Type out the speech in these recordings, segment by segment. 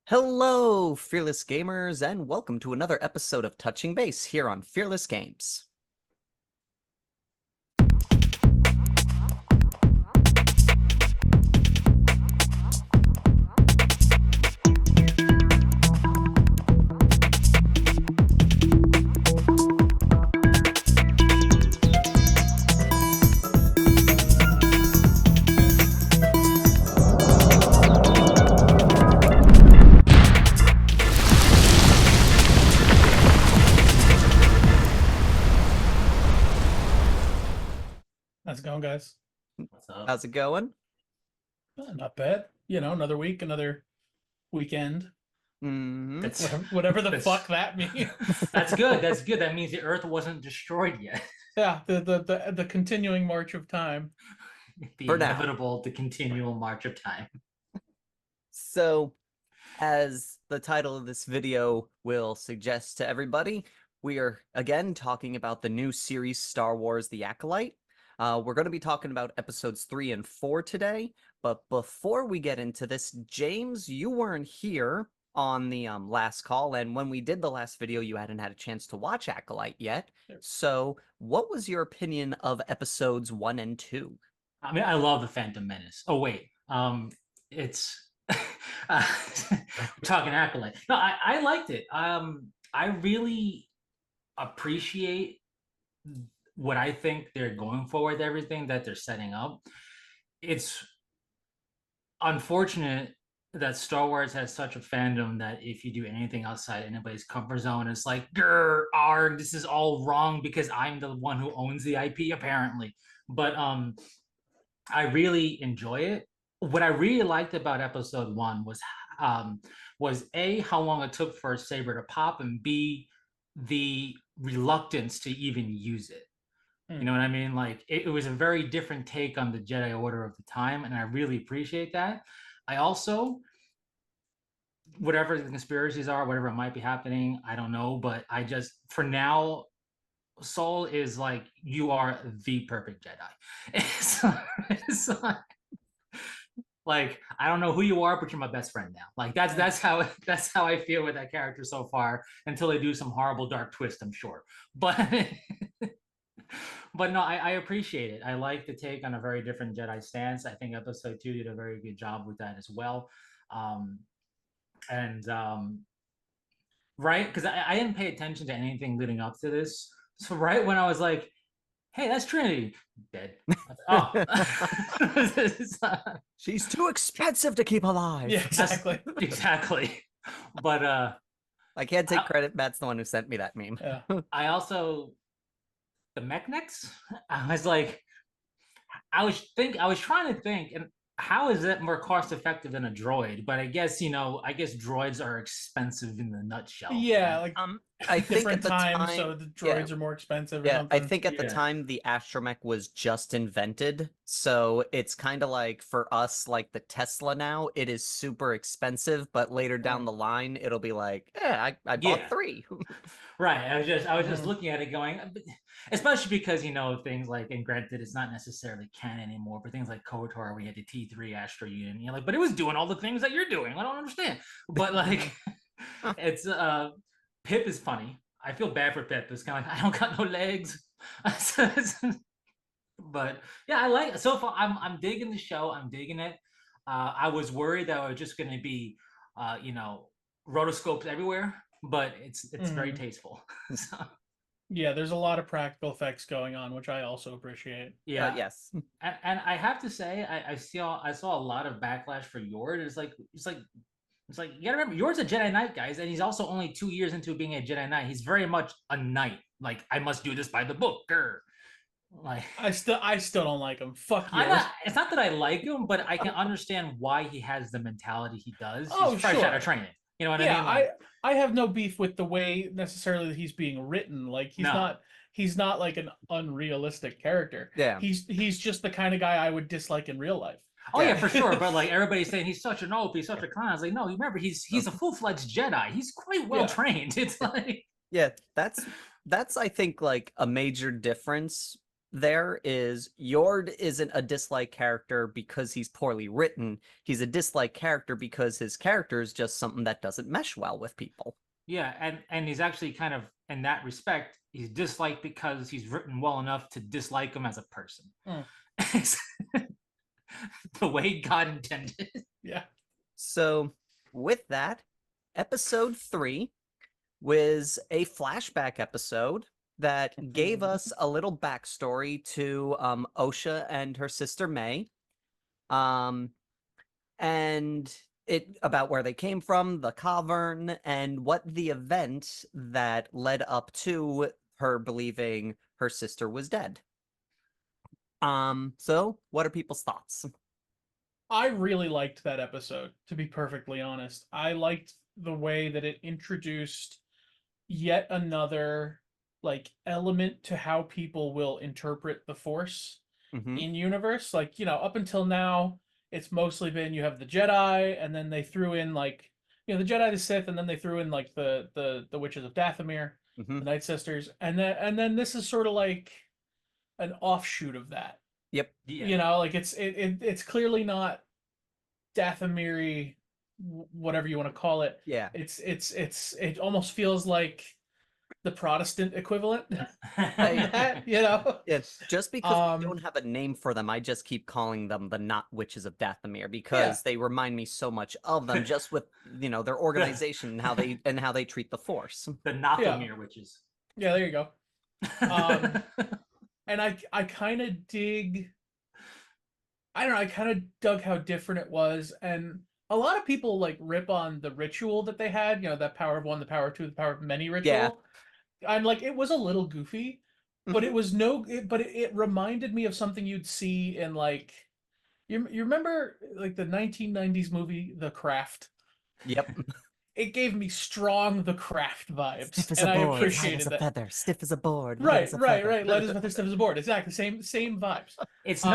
Hello, Fearless Gamers, and welcome to another episode of Touching Base here on Fearless Games. How's it going, guys? What's up? How's it going? Not bad. Another week, another weekend. That's Whatever the that's- fuck that means. that's good. That's good. That means the Earth wasn't destroyed yet. Yeah, the continuing march of time. The For now. inevitable, the continual march of time. So, as the title of this video will suggest to everybody, we are again talking about the new series Star Wars The Acolyte. We're going to be talking about episodes 3 and 4 today, but before we get into this, James, you weren't here on the last call, and when we did the last video, you hadn't had a chance to watch Acolyte yet. So, what was your opinion of episodes 1 and 2? I mean, I love the Phantom Menace. Oh wait, it's we're talking Acolyte. No, I liked it. I really appreciate what I think they're going for with everything that they're setting up. It's unfortunate that Star Wars has such a fandom that if you do anything outside anybody's comfort zone, it's like, grr, arg, this is all wrong because I'm the one who owns the IP, apparently. But I really enjoy it. What I really liked about episode 1 was A, how long it took for a saber to pop, and B, the reluctance to even use it. You know what I mean? Like it was a very different take on the Jedi Order of the time, and I really appreciate that. I also, whatever the conspiracies are, whatever might be happening, I don't know, but I just, for now, Soul is like, you are the perfect Jedi. It's like, I don't know who you are, but you're my best friend now. Like that's how I feel with that character so far, until they do some horrible dark twist, I'm sure. But but no, I appreciate it. I like the take on a very different Jedi stance. I think episode 2 did a very good job with that as well. And right, because I didn't pay attention to anything leading up to this. So right when I was like, hey, that's Trinity, dead. Oh. She's too expensive to keep alive. Yeah, exactly. Exactly. But I can't take credit. Matt's the one who sent me that meme. Yeah. I also, the mechnics, I was like, I was trying to think, and how is that more cost effective than a droid? But I guess droids are expensive in the nutshell. Yeah, like I think at different the times, time, so the droids are more expensive. Or yeah, I something. think at the Yeah. time the astromech was just invented, so it's kind of like for us, like the Tesla now, it is super expensive, but later down the line, it'll be like, yeah, I bought Yeah. 3. Right. I was just looking at it going, especially because things like, and granted, it's not necessarily canon anymore, but things like KOTOR, we had the T3 Astro unit, and you're like, but it was doing all the things that you're doing. I don't understand. But like, it's Pip is funny. I feel bad for Pip. It's kind of like, I don't got no legs. But yeah, I like it. So far. I'm digging the show. I'm digging it. I was worried that it was just going to be, rotoscopes everywhere, but it's very tasteful. So, Yeah, there's a lot of practical effects going on, which I also appreciate. yeah, yes. and I have to say, I saw a lot of backlash for Yord. It's like you gotta remember, Yord's a Jedi Knight, guys, and he's also only 2 years into being a Jedi Knight. He's very much a knight. Like, I must do this by the book. Grr. Like, I still don't like him. Fuck you. it's not that I like him, but I can understand why he has the mentality he does. Oh, he's fresh sure. out of training. You know what I Yeah, mean? Like, I have no beef with the way necessarily that he's being written. Like he's not like an unrealistic character. Yeah. He's just the kind of guy I would dislike in real life. oh yeah, for sure. But like, everybody's saying he's such an oaf, he's such a clown. I was like, no, remember, he's a full-fledged Jedi. He's quite well trained. It's like, Yeah, that's I think like a major difference there is Yord isn't a dislike character because he's poorly written. He's a dislike character because his character is just something that doesn't mesh well with people. Yeah, and he's actually kind of, in that respect, he's disliked because he's written well enough to dislike him as a person. The way God intended. Yeah. So with that, episode 3 was a flashback episode that gave us a little backstory to Osha and her sister May. And it about where they came from, the cavern, and what the event that led up to her believing her sister was dead. So what are people's thoughts? I really liked that episode, to be perfectly honest. I liked the way that it introduced yet another like element to how people will interpret the Force in universe. Like, up until now, it's mostly been you have the Jedi, and then they threw in like the Jedi, the Sith, and then they threw in like the Witches of Dathomir, the Night Sisters, and then this is sort of like an offshoot of that. Yep. Yeah. Like it's clearly not Dathomiri, whatever you want to call it. Yeah. It almost feels like the Protestant equivalent of that, Yeah, just because we Um, don't have a name for them, I just keep calling them the not witches of Dathomir because they remind me so much of them just with their organization and how they treat the Force. The Nothomir witches. Yeah, there you go. And I kind of dig. I don't know. I kind of dug how different it was, and a lot of people like rip on the ritual that they had. That power of one, the power of two, the power of many ritual. Yeah. I'm like, it was a little goofy, but it was it reminded me of something you'd see in like, you remember like the 1990s movie The Craft? Yep. It gave me strong The Craft vibes, Stiff as and a I board, light appreciated as a that. feather, stiff as a board, light Right, as a right, feather. right. Light as a feather, stiff as a board. Exactly, same vibes. It's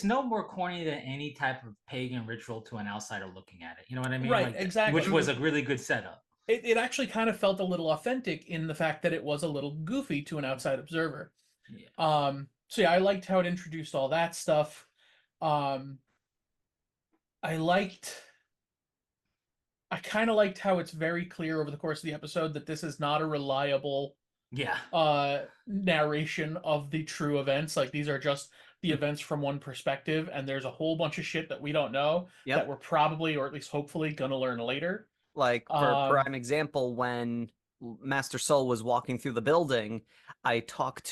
no more corny than any type of pagan ritual to an outsider looking at it. You know what I mean? Right, like, exactly. Which was a really good setup. It actually kind of felt a little authentic in the fact that it was a little goofy to an outside observer. Yeah. So yeah, I liked how it introduced all that stuff. I kind of liked how it's very clear over the course of the episode that this is not a reliable narration of the true events. Like, these are just the events from one perspective, and there's a whole bunch of shit that we don't know that we're probably, or at least hopefully, gonna learn later. Like, for prime example, when Master Soul was walking through the building, I turned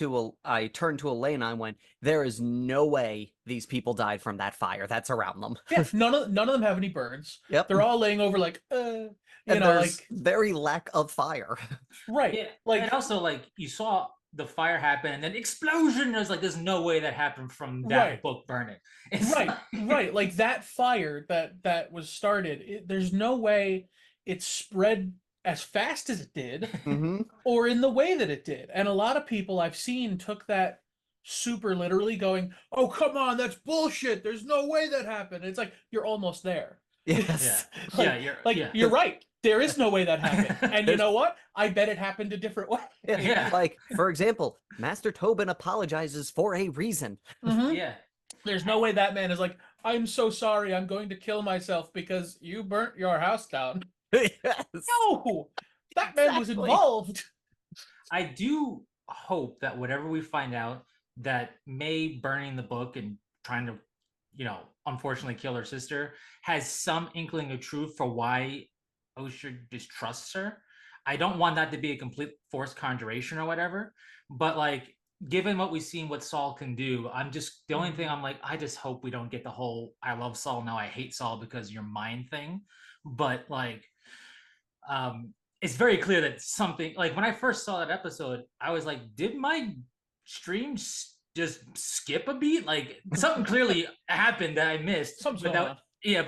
to Elena and went, there is no way these people died from that fire that's around them. Yeah, none of them have any burns. Yep. They're all laying over like, and there's like very lack of fire. Right. Yeah. Like, and also, like, you saw the fire happen and then explosion. There's no way that happened from that book burning. Right. Like, that fire that was started, there's no way it spread as fast as it did or in the way that it did. And a lot of people I've seen took that super literally, going, oh, come on, that's bullshit, there's no way that happened. It's like, you're almost there. Yes. You're right, there is no way that happened. And you know what, I bet it happened a different way. Like, for example, Master Tobin apologizes for a reason. Yeah. There's no way that man is like, I'm so sorry, I'm going to kill myself because you burnt your house down. Yes. No, that man was involved. I do hope that whatever we find out, that May burning the book and trying to, unfortunately kill her sister, has some inkling of truth for why Osha distrusts her. I don't want that to be a complete forced conjuration or whatever, but like, given what we've seen, what Saul can do, the only thing I'm like, I just hope we don't get the whole I love Saul, now I hate Saul because you're mine thing. But like, it's very clear that something, like, when I first saw that episode, I was like, did my stream just skip a beat? Like, something clearly happened that I missed. But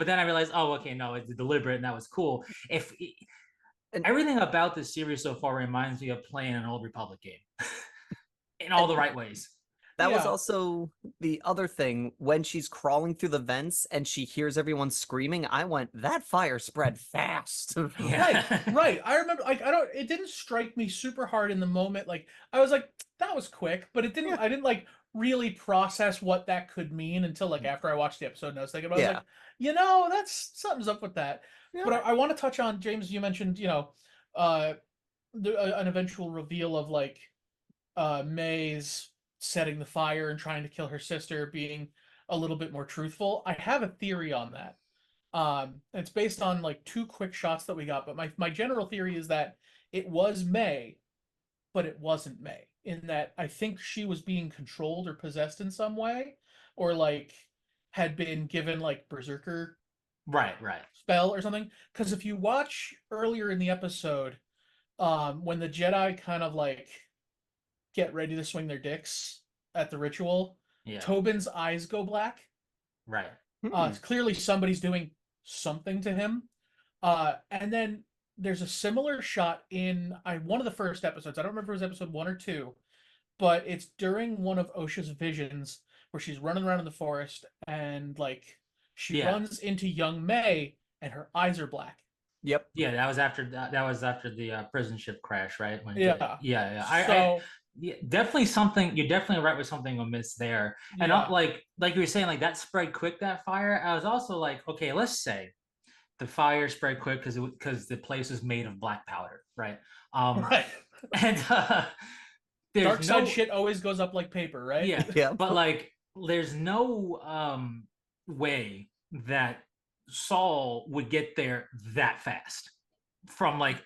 then I realized, oh, okay, no, it's deliberate, and that was cool. Everything about this series so far reminds me of playing an old Republic game in all the right ways. That was also the other thing. When she's crawling through the vents and she hears everyone screaming, I went, that fire spread fast. Right. I remember, like, it didn't strike me super hard in the moment. Like, I was like, that was quick, but it didn't, I didn't like really process what that could mean until like after I watched the episode and I was thinking about it. I was Yeah. like, that's something's up with that. Yeah. But I want to touch on, James, you mentioned, uh an eventual reveal of like May's setting the fire and trying to kill her sister being a little bit more truthful. I have a theory on that. It's based on like 2 quick shots that we got, but my general theory is that it was May, but it wasn't May. In that I think she was being controlled or possessed in some way, or like had been given like berserker Right. spell or something. Because if you watch earlier in the episode, when the Jedi kind of like get ready to swing their dicks at the ritual, Yeah. Tobin's eyes go black. Right. Clearly somebody's doing something to him. And then there's a similar shot in one of the first episodes. I don't remember if it was episode 1 or 2, but it's during one of Osha's visions where she's running around in the forest and like she runs into young May and her eyes are black. Yep. Yeah, that was after the prison ship crash, right? Yeah. Yeah, definitely something. You're definitely right with something amiss there. And like you were saying, like that spread quick, that fire. I was also like, okay, let's say the fire spread quick because the place was made of black powder, right? Right. And there's dark side shit always goes up like paper, right? Yeah. But like, there's no way that Saul would get there that fast. From like,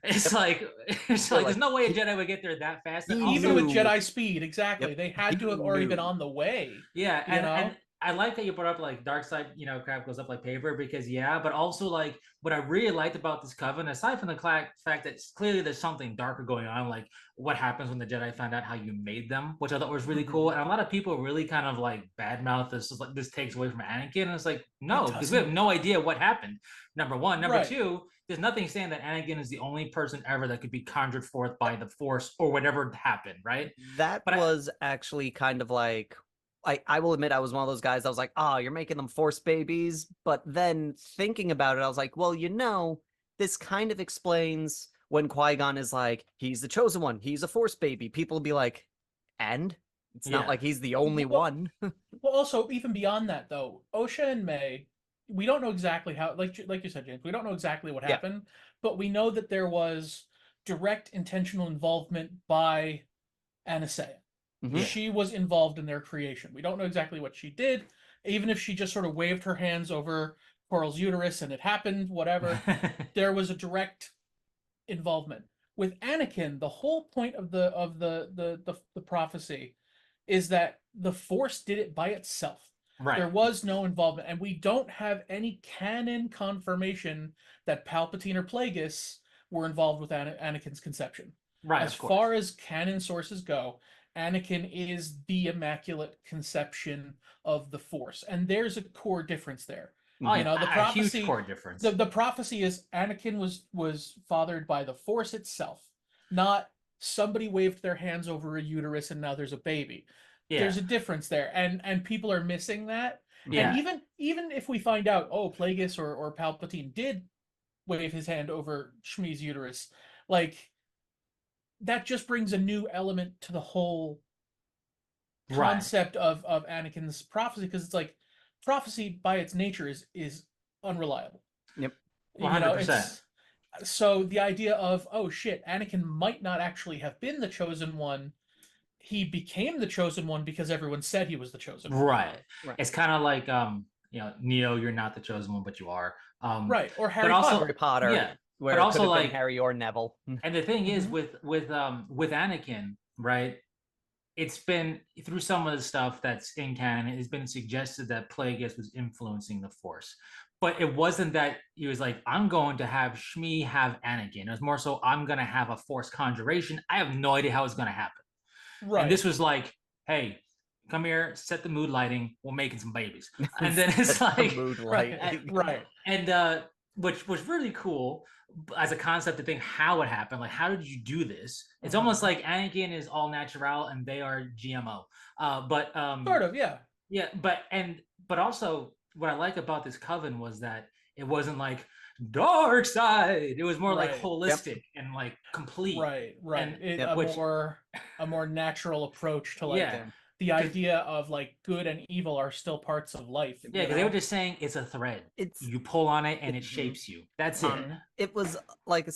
it's like there's no way a Jedi would get there that fast. And Even with Jedi speed, exactly. Yep. They had to have already been on the way. Yeah, and I like that you brought up like dark side, crap goes up like paper because but also like what I really liked about this coven, aside from the fact that clearly there's something darker going on, like what happens when the Jedi found out how you made them, which I thought was really cool. And a lot of people really kind of like badmouth this, like this takes away from Anakin, and it's like no, because we have no idea what happened. Number one, number two. There's nothing saying that Anakin is the only person ever that could be conjured forth by the Force or whatever happened, right? That was actually kind of like, I will admit I was one of those guys that was like, you're making them Force babies. But then thinking about it, I was like, well, this kind of explains when Qui-Gon is like, he's the chosen one, he's a Force baby. People will be like, and? It's not like he's the only one. Well, also, even beyond that, though, Osha and May, we don't know exactly how, like you said, James, we don't know exactly what happened, but we know that there was direct intentional involvement by Anastasia. She was involved in their creation. We don't know exactly what she did, even if she just sort of waved her hands over Coral's uterus and it happened, whatever. There was a direct involvement. With Anakin, the whole point of the prophecy is that the Force did it by itself. Right. There was no involvement, and we don't have any canon confirmation that Palpatine or Plagueis were involved with Anakin's conception. Right. As far as canon sources go, Anakin is the immaculate conception of the Force, and there's a core difference there. The prophecy, a huge core difference. The prophecy is Anakin was fathered by the Force itself, not somebody waved their hands over a uterus and now there's a baby. Yeah. There's a difference there, and people are missing that. Yeah. And even if we find out, Plagueis or Palpatine did wave his hand over Shmi's uterus, like that just brings a new element to the whole concept of Anakin's prophecy, because it's like prophecy by its nature is unreliable. Yep. 100%. So the idea of Anakin might not actually have been the chosen one. He became the chosen one because everyone said he was the chosen one. Right. It's kind of like Neo, you're not the chosen one, but you are. Right. Or Harry Potter. Yeah. Where but also like Harry or Neville. And the thing is with Anakin, right? It's been through some of the stuff that's in canon, it's been suggested that Plagueis was influencing the Force. But it wasn't that he was like, I'm going to have Shmi have Anakin. It was more so, I'm going to have a Force conjuration. I have no idea how it's going to happen. Right. And this was like, hey, come here, set the mood lighting. We're making some babies. And then it's like, mood lighting. Right. And which was really cool as a concept to think how it happened. Like, how did you do this? It's almost like Anakin is all natural and they are GMO. But sort of, yeah. Yeah, but also what I like about this coven was that it wasn't like dark side. It was more like holistic and like complete. Right. And a more natural approach to like the idea of like good and evil are still parts of life. Yeah, because they were just saying it's a thread. It's You pull on it and it Mhm. shapes you. That's it. It was like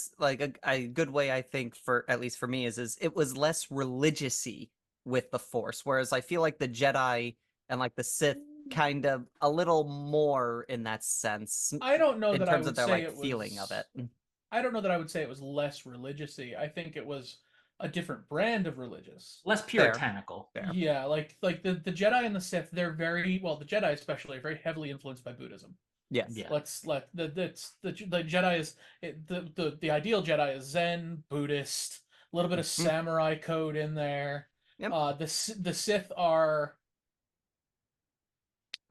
a good way, I think, for at least for me is it was less religious-y with the Force, whereas I feel like the Jedi and like the Sith kind of a little more in that sense I don't know in that I terms of would their say like it feeling of was. it. I don't know that I would say it was less religious-y. I think it was a different brand of religious. Less Fair, puritanical. fair. Yeah, like the Jedi and the Sith, they're very well. The Jedi especially are very heavily influenced by Buddhism. Yes. Yeah. Let's let the Jedi is the ideal Jedi is Zen, Buddhist, a little bit of samurai code in there. Yep. The Sith are,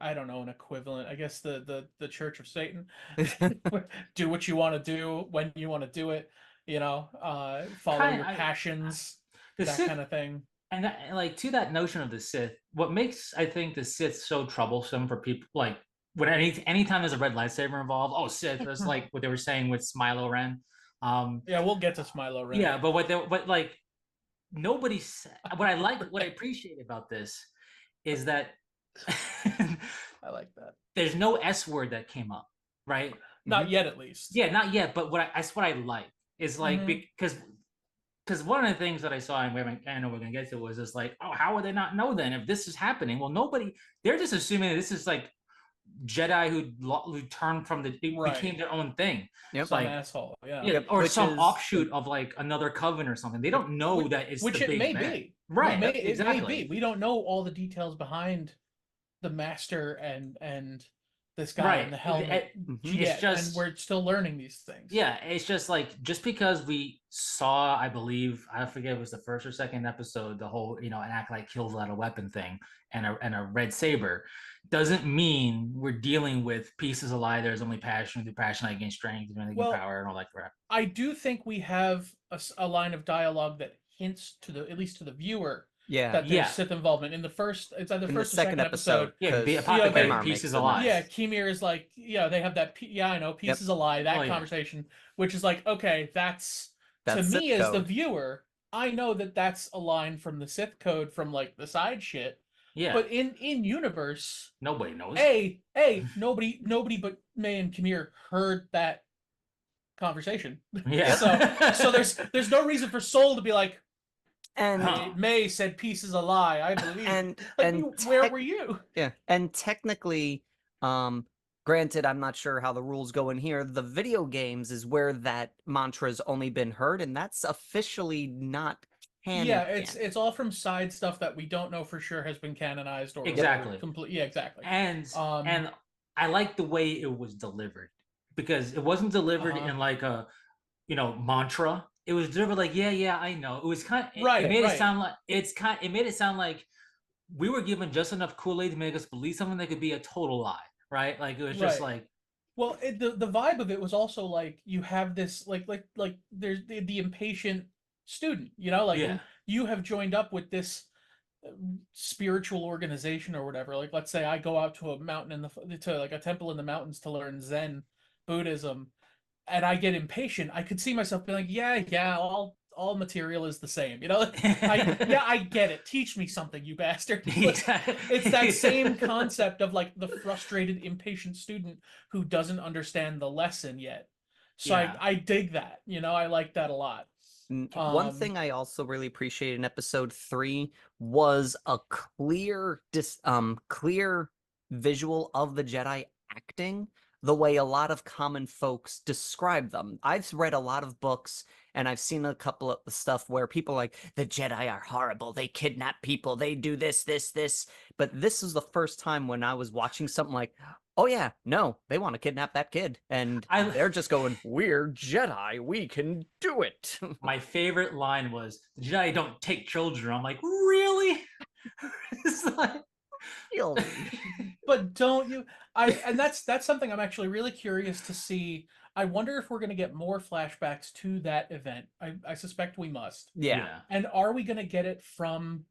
I don't know, an equivalent. I guess the Church of Satan. Do what you want to do when you want to do it. Follow Kind your I passions, the that Sith kind of thing. and like to that notion of the Sith, what makes I think the Sith so troublesome for people like when anytime there's a red lightsaber involved, oh Sith, that's like what they were saying with Smilo Ren. Yeah, we'll get to Smilo Ren. Yeah, but what like nobody's what I appreciate about this is that I like that. there's no S word that came up, right? Not yet, at least. Yeah, not yet, but that's what I like is like because one of the things that I saw and I know we're gonna get to was just like, oh, how would they not know then if this is happening? Well, nobody, they're just assuming that this is like Jedi who turned from became their own thing. Yep. Some Like asshole, yeah. yeah, or Which some is offshoot of like another coven or something. They don't know that it's which the it big may bad. be. Right, It may exactly. be. We don't know all the details behind the master and this guy Right. in the helmet It's yet, just and we're still learning these things. yeah, it's just like just because we saw, I believe, I forget if it was the first or second episode, the whole, an acolyte kills without a weapon thing and a red saber, doesn't mean we're dealing with pieces of lie. There's only passion, the passion against strength, against power, and all that crap. I do think we have a line of dialogue that hints to at least to the viewer, that there's Sith involvement in the first. It's either in first the or second episode. Yeah, the because apothecary Kamar piece makes is the a lie. Yeah, Kimir is like, they have that. Yeah, I know, peace is a lie. That conversation, which is like, okay, that's to Sith me as the code. viewer. I know that that's a line from the Sith code from like the side shit. Yeah. But in universe, nobody knows. Nobody but May and Kimir heard that conversation. Yeah. So there's no reason for Soul to be like, and May said peace is a lie. I believe. And where were you? Yeah, and technically, granted, I'm not sure how the rules go in here. The video games is where that mantra's only been heard, and that's officially not canon. Yeah, it's all from side stuff that we don't know for sure has been canonized or exactly complete. Yeah, exactly. And I like the way it was delivered because it wasn't delivered in like a mantra. It was delivered like yeah I know. It was kind of it made it sound like it made it sound like we were given just enough Kool-Aid to make us believe something that could be a total lie, right? Like it was just like. Well, the vibe of it was also like you have this like there's the impatient student, you have joined up with this spiritual organization or whatever. Like let's say I go out to a mountain to like a temple in the mountains to learn Zen Buddhism, and I get impatient. I could see myself being like, yeah, all material is the same, I get it. Teach me something, you bastard. It's that same concept of like the frustrated, impatient student who doesn't understand the lesson yet. So I dig that. I like that a lot. One thing I also really appreciated in episode 3 was a clear visual of the Jedi acting the way a lot of common folks describe them. I've read a lot of books and I've seen a couple of stuff where people are like, the Jedi are horrible, they kidnap people, they do this. But this is the first time when I was watching something like, oh yeah, no, they want to kidnap that kid. And they're just going, we're Jedi, we can do it. My favorite line was, the Jedi don't take children. I'm like, really? It's like... But don't you? And that's something I'm actually really curious to see. I wonder if we're going to get more flashbacks to that event. I suspect we must. Yeah. And are we going to get it from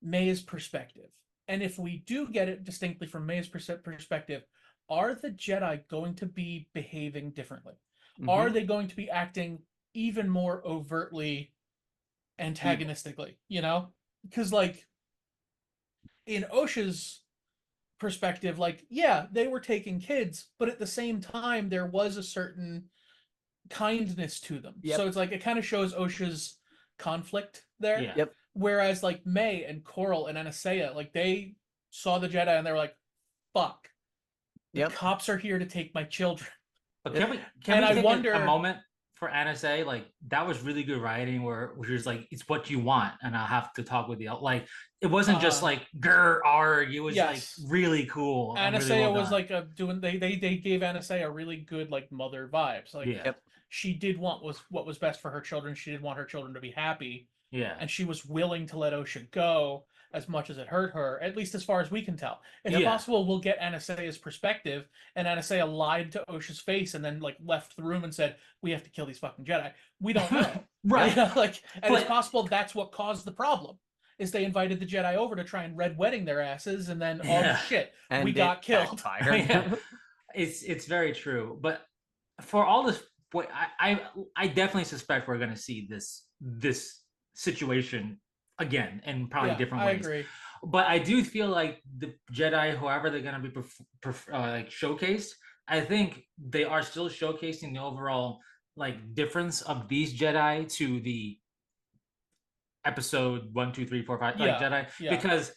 May's perspective? And if we do get it distinctly from May's perspective, are the Jedi going to be behaving differently? Mm-hmm. Are they going to be acting even more overtly antagonistically? Because like in Osha's perspective, like, yeah, they were taking kids, but at the same time, there was a certain kindness to them. Yep. So it's like it kind of shows Osha's conflict there. Yeah. Yep. Whereas like May and Coral and Anastasia, like they saw the Jedi and they were like, "Fuck, the Yep. cops are here to take my children." But Yeah. can we And I take wonder- a moment for Anna like that was really good writing where she was like, it's what you want, and I'll have to talk with you. Like it wasn't just like grr arg, it was Yes. like really cool. And really Anastasia well was done. like doing they gave Anastasia really good like mother vibes. Like Yeah. Yep. she did want what was best for her children. She did want her children to be happy, Yeah. and she was willing to let Osha go as much as it hurt her, at least as far as we can tell. It's Yeah. possible we'll get Anastasia's perspective, and Anastasia lied to Osha's face and then like left the room and said, "We have to kill these fucking Jedi." We don't know. Right. You know, like, and it's But- possible that's what caused the problem. Is they invited the Jedi over to try and red wedding their asses, and then Yeah. oh shit, And we it got killed. backfired. Yeah. It's very true. But for all this, I definitely suspect we're gonna see this situation again in probably Yeah, different I ways. agree. But I do feel like the Jedi, whoever they're gonna be like showcased, I think they are still showcasing the overall like difference of these Jedi to the episode 1, 2, 3, 4, 5 like Yeah, Jedi, yeah. because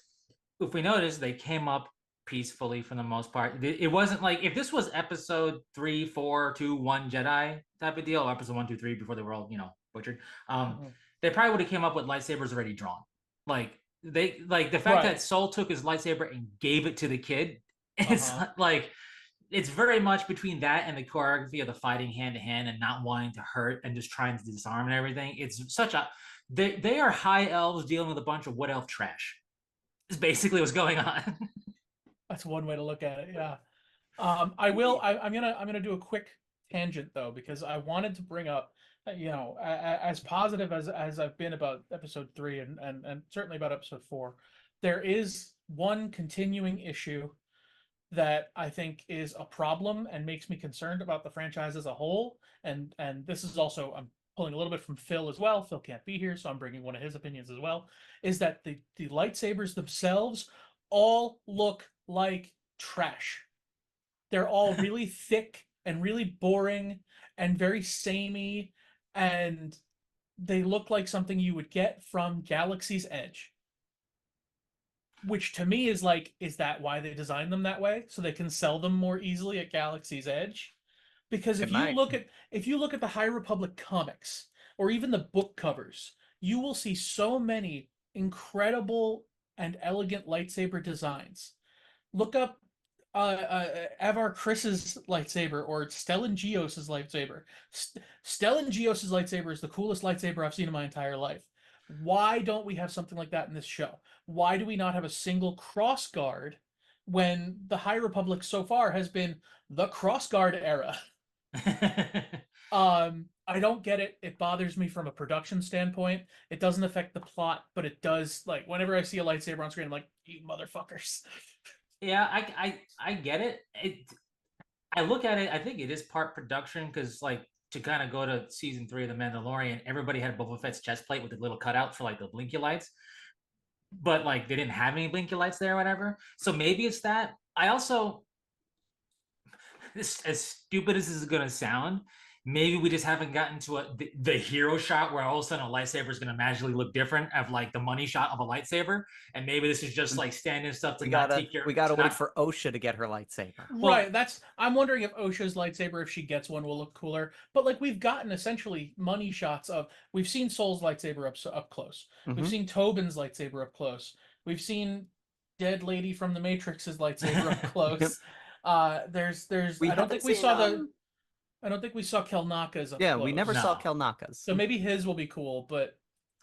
if we notice, they came up peacefully for the most part. It wasn't like if this was episode 3, 4, 2, 1 Jedi type of deal, or episode 1, 2, 3 before they were all butchered. Mhm. They probably would have came up with lightsabers already drawn. Like they like the fact Right. that Soul took his lightsaber and gave it to the kid. It's Uh-huh. like it's very much between that and the choreography of the fighting hand to hand and not wanting to hurt and just trying to disarm and everything. It's such a they are high elves dealing with a bunch of wood elf trash. Is basically what's going on. That's one way to look at it. Yeah. I will. I'm gonna do a quick tangent though, because I wanted to bring up, as positive as I've been about episode 3 and certainly about episode 4, there is one continuing issue that I think is a problem and makes me concerned about the franchise as a whole. And this is also, I'm pulling a little bit from Phil as well. Phil can't be here, so I'm bringing one of his opinions as well. Is that the lightsabers themselves all look like trash. They're all really thick and really boring and very samey, and they look like something you would get from Galaxy's Edge. Which to me is like, is that why they designed them that way? So they can sell them more easily at Galaxy's Edge? Because if It you might. look at the High Republic comics or even the book covers, you will see so many incredible and elegant lightsaber designs. Look up Avar Chris's lightsaber or Stellan Gios's lightsaber. Stellan Gios's lightsaber is the coolest lightsaber I've seen in my entire life. Why don't we have something like that in this show? Why do we not have a single cross guard when the High Republic so far has been the cross guard era? I don't get it. It bothers me from a production standpoint. It doesn't affect the plot, but it does. Like whenever I see a lightsaber on screen, I'm like, you motherfuckers. Yeah, I get it. I look at it, I think it is part production because like to kind of go to season 3 of The Mandalorian, everybody had Boba Fett's chest plate with the little cutout for like the blinky lights. But like they didn't have any blinky lights there or whatever. So maybe it's that. I also this as stupid as this is gonna sound, maybe we just haven't gotten to the hero shot where all of a sudden a lightsaber is going to magically look different of like the money shot of a lightsaber, and maybe this is just like standing stuff to We not gotta take your. we gotta to wait not- for Osha to get her lightsaber. Well- Right. I'm wondering if Osha's lightsaber, if she gets one, will look cooler. But like we've gotten essentially money shots of. We've seen Soul's lightsaber up close. We've Mhm. seen Tobin's lightsaber up close. We've seen Dead Lady from the Matrix's lightsaber up close. There's. We I don't think haven't we seen, saw the. I don't think we saw Kelnaka's up Yeah, close. we never saw No. Kelnaka's. So maybe his will be cool, but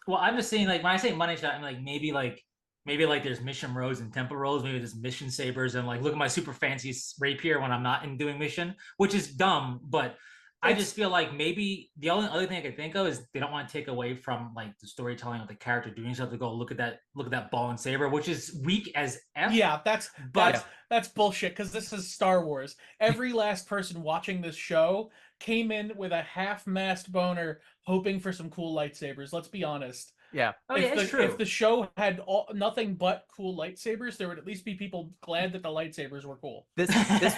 Well, I'm just saying, like when I say money shot, I'm like maybe like there's mission rows and temple rows, maybe there's mission sabers, and like look at my super fancy rapier when I'm not in doing mission, which is dumb, but I just feel like maybe the only other thing I could think of is they don't want to take away from like the storytelling of the character doing stuff to go look at that ball and saber, which is weak as F. yeah, but that's bullshit because this is Star Wars. Every last person watching this show came in with a half-mast boner hoping for some cool lightsabers. Let's be honest. Yeah. Oh yeah, it's If true. the show had nothing but cool lightsabers, there would at least be people glad that the lightsabers were cool. This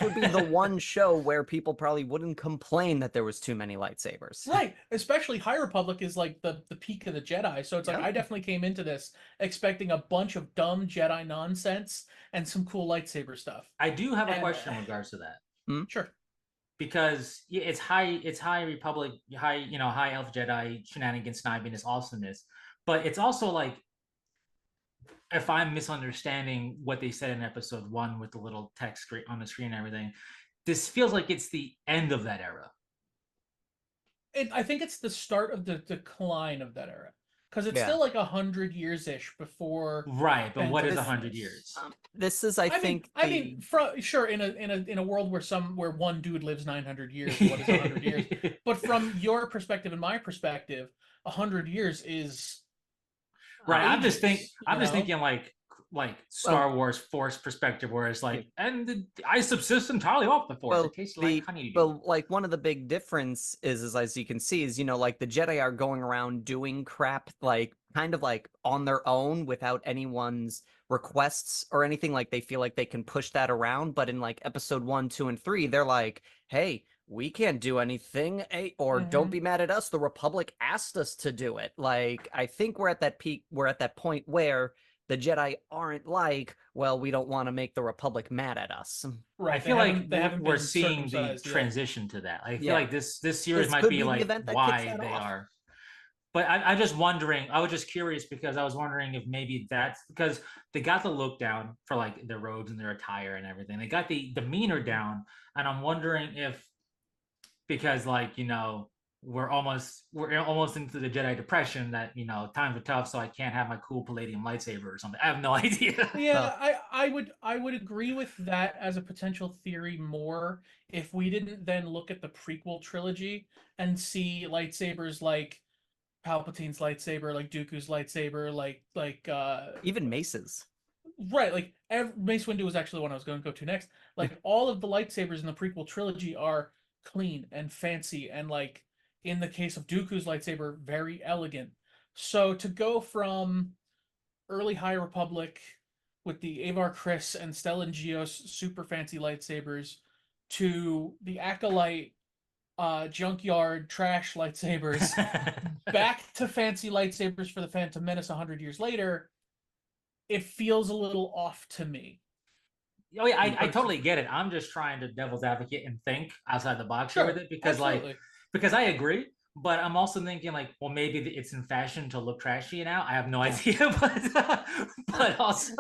would be the one show where people probably wouldn't complain that there was too many lightsabers. Right, especially High Republic is like the peak of the Jedi, so it's like Yep. I definitely came into this expecting a bunch of dumb Jedi nonsense and some cool lightsaber stuff. I do have a And question in regards to that. sure. Because it's high Republic, high Elf Jedi shenanigans, sniviness, awesomeness, but it's also like, if I'm misunderstanding what they said in episode 1 with the little text screen on the screen and everything, this feels like it's the end of that era. I think it's the start of the decline of that era because it's Yeah. still like 100 years ish before. Right, but what is Phantom 100 Menace. years? This is, I think, I mean, sure, in a world where one dude lives 900 years, what is 100 years? But from your perspective and my perspective, 100 years is Right. I'm ages, just thinking like Star Wars Force perspective, where it's like, and I subsist entirely off the Force. It tastes like honeydew. But like one of the big difference is as you can see is, like the Jedi are going around doing crap like kind of like on their own without anyone's requests or anything. Like they feel like they can push that around, but in like episode 1, 2, and 3, they're like, hey, we can't do anything, or don't be mad at us. The Republic asked us to do it. Like, I think we're at that point where the Jedi aren't like, well, we don't want to make the Republic mad at us. right. I feel like they haven't we're been seeing the circumcised yet. transition to that. I feel Yeah. like this series This might could be be the like event that kicks why that they off. are. But I'm just wondering. I was just curious because I was wondering if maybe that's because they got the look down for like their robes and their attire and everything. They got the demeanor down, and I'm wondering if because we're almost into the Jedi depression that times are tough, so I can't have my cool palladium lightsaber or something. I have no idea. Yeah, I would agree with that as a potential theory more if we didn't then look at the prequel trilogy and see lightsabers like Palpatine's lightsaber, like Dooku's lightsaber, Even maces. right, like Mace Windu was actually one I was going to go to next. Like all of the lightsabers in the prequel trilogy are clean and fancy and like in the case of Dooku's lightsaber, very elegant. So to go from early High Republic with the Avar Kriss and Stellan Geos super fancy lightsabers to the Acolyte junkyard trash lightsabers back to fancy lightsabers for the Phantom Menace 100 years later, it feels a little off to me. Oh yeah, I totally get it. I'm just trying to devil's advocate and think outside the box here with it because absolutely. because I agree, but I'm also thinking like, well, maybe it's in fashion to look trashy now. I have no idea, but also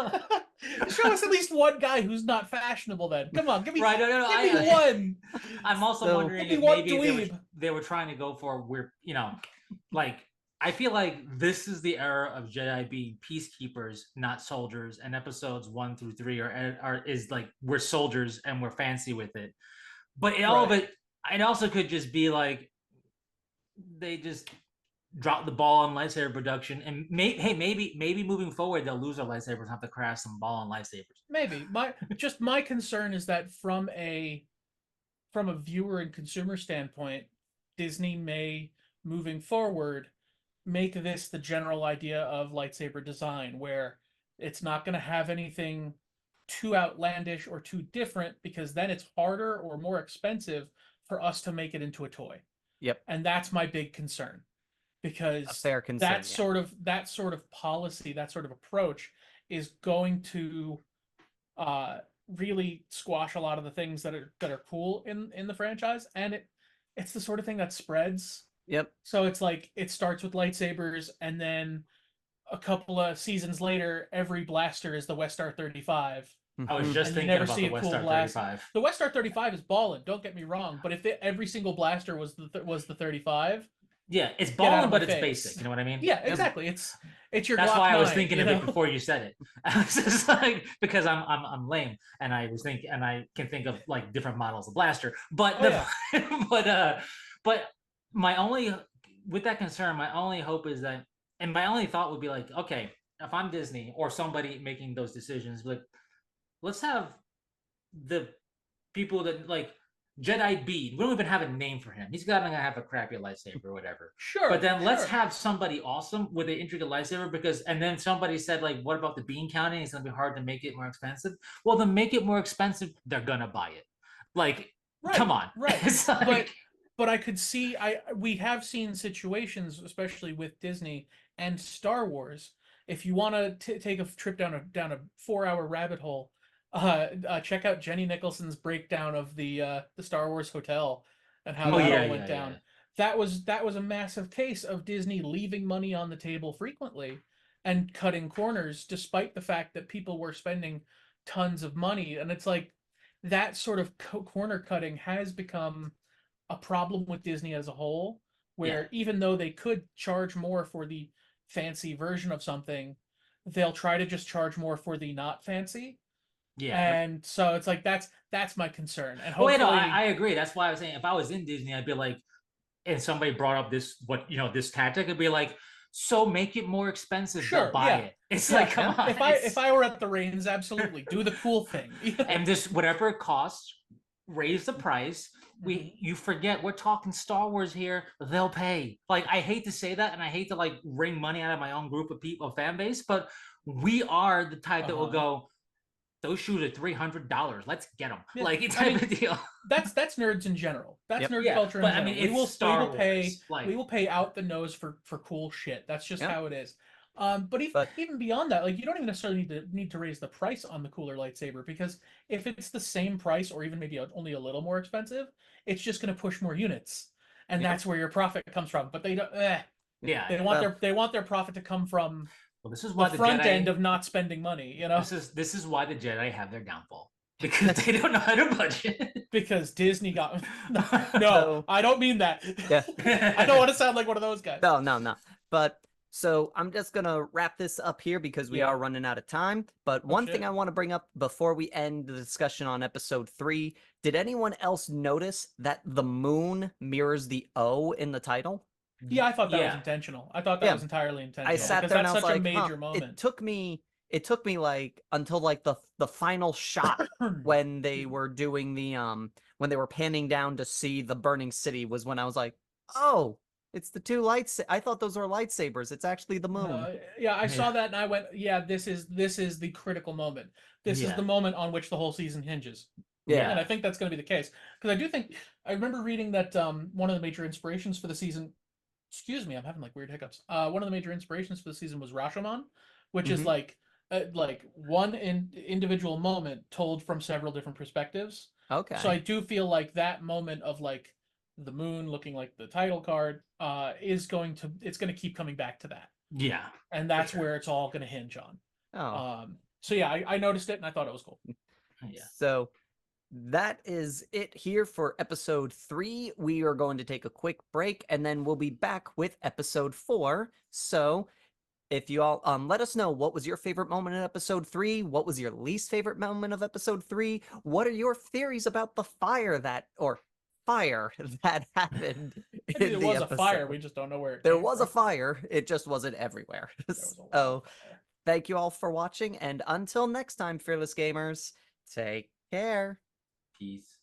show us at least one guy who's not fashionable. Then come on, give me right. give me one. I'm also wondering if maybe they were trying to go for like I feel like this is the era of Jedi being peacekeepers, not soldiers, and episodes 1 through 3 is like we're soldiers and we're fancy with it. But all of it also could just be like they just drop the ball on lightsaber production, and maybe moving forward they'll lose their lightsabers and have to craft some ball on lightsabers. Maybe my concern is that from a viewer and consumer standpoint, Disney may moving forward make this the general idea of lightsaber design where it's not going to have anything too outlandish or too different because then it's harder or more expensive for us to make it into a toy. Yep. And that's my big concern because a fair concern, that sort of policy, that sort of approach is going to really squash a lot of the things that are cool in the franchise, and it's the sort of thing that spreads. Yep. So it's like it starts with lightsabers, and then a couple of seasons later, every blaster is the Westar 35. I was just thinking about the Westar 35. The Westar 35 is ballin'. Don't get me wrong, but if every single blaster was the 35, yeah, it's ballin', but it's basic. You know what I mean? Yeah, exactly. It's your. That's Glock why 9, I was thinking of it before you said it. I was just like because I'm lame, and I was thinking, and I can think of like different models of blaster, but but my only with that concern, my only hope is that, and my only thought would be like, okay, if I'm Disney or somebody making those decisions, like let's have the people that like Jedi B. We don't even have a name for him. He's gonna have a crappy lightsaber or whatever. Sure. But then let's sure. have somebody awesome with an intricate lightsaber because, and then somebody said, like, what about the bean counting? It's gonna be hard to make it more expensive. Well, then make it more expensive. They're gonna buy it. Like, come on. Right. It's like, But I could see we have seen situations, especially with Disney and Star Wars. If you want to take a trip down a 4-hour rabbit hole, check out Jenny Nicholson's breakdown of the Star Wars hotel and how oh that yeah, all went yeah, down. yeah. That was a massive case of Disney leaving money on the table frequently and cutting corners, despite the fact that people were spending tons of money. And it's like that sort of corner cutting has become a problem with Disney as a whole, Yeah. where even though they could charge more for the fancy version of something, they'll try to just charge more for the not fancy. Yeah. And so it's like that's my concern. And Oh, wait, hopefully, no, I agree. That's why I was saying if I was in Disney, I'd be like, and somebody brought up this this tactic, it'd be like, so make it more expensive, they'll sure, buy yeah, it. It's yeah. like, come on. If I were at the reins, absolutely do the cool thing. And this whatever it costs, raise the price. Mhm. You forget we're talking Star Wars here, they'll pay. Like, I hate to say that, and I hate to like wring money out of my own group of people, fan base, but we are the type that will go, those shoes are $300. Let's get them. Yeah. Like, it's I type mean, of deal. that's nerds in general. That's Yep. nerd Yeah, culture in but I general. mean, it's Star Wars. We will pay out the nose for cool shit. That's just Yep. how it is. But But even beyond that, like you don't even necessarily need to raise the price on the cooler lightsaber because if it's the same price or even maybe only a little more expensive, it's just going to push more units, and Yep. that's where your profit comes from. But they don't. Yeah. They want their profit to come from Well, this is the why the front Jedi. end of not spending money. You know, This is why the Jedi have their downfall because they don't know how to budget. because Disney got no, So- I don't mean that. Yeah. I don't want to sound like one of those guys. no. But so I'm just gonna wrap this up here because we Yeah. are running out of time. But Oh, one shit. thing I want to bring up before we end the discussion on episode 3, did anyone else notice that the moon mirrors the O in the title? Yeah, I thought that was Yeah. intentional. I thought that Yeah. was entirely intentional. I sat because there and that's I was such a like, major huh. moment. It took me like until like the final shot when they were doing the when they were panning down to see the burning city was when I was like, oh, it's the two lights. I thought those were lightsabers. It's actually the moon. Yeah, I saw Yeah. that and I went, yeah, this is the critical moment. This is Yeah. the moment on which the whole season hinges. Yeah. And I think that's going to be the case because I do think I remember reading that one of the major inspirations for the season. Excuse me, I'm having like weird hiccups. One of the major inspirations for the season was Rashomon, which is Mhm. like one individual moment told from several different perspectives. Okay. So I do feel like that moment of like the moon looking like the title card it's going to keep coming back to that, Yeah. and that's sure. where it's all going to hinge on. Oh. So yeah, I noticed it and I thought it was cool. Yeah. So that is it here for episode 3. We are going to take a quick break and then we'll be back with episode 4. So if you all let us know what was your favorite moment in episode 3, what was your least favorite moment of episode 3, what are your theories about the fire that happened in It the was episode. a fire, we just don't know where it There came was a from. fire, it just wasn't everywhere. There was a lot So of fire. thank you all for watching, and until next time, fearless gamers, take care. Peace.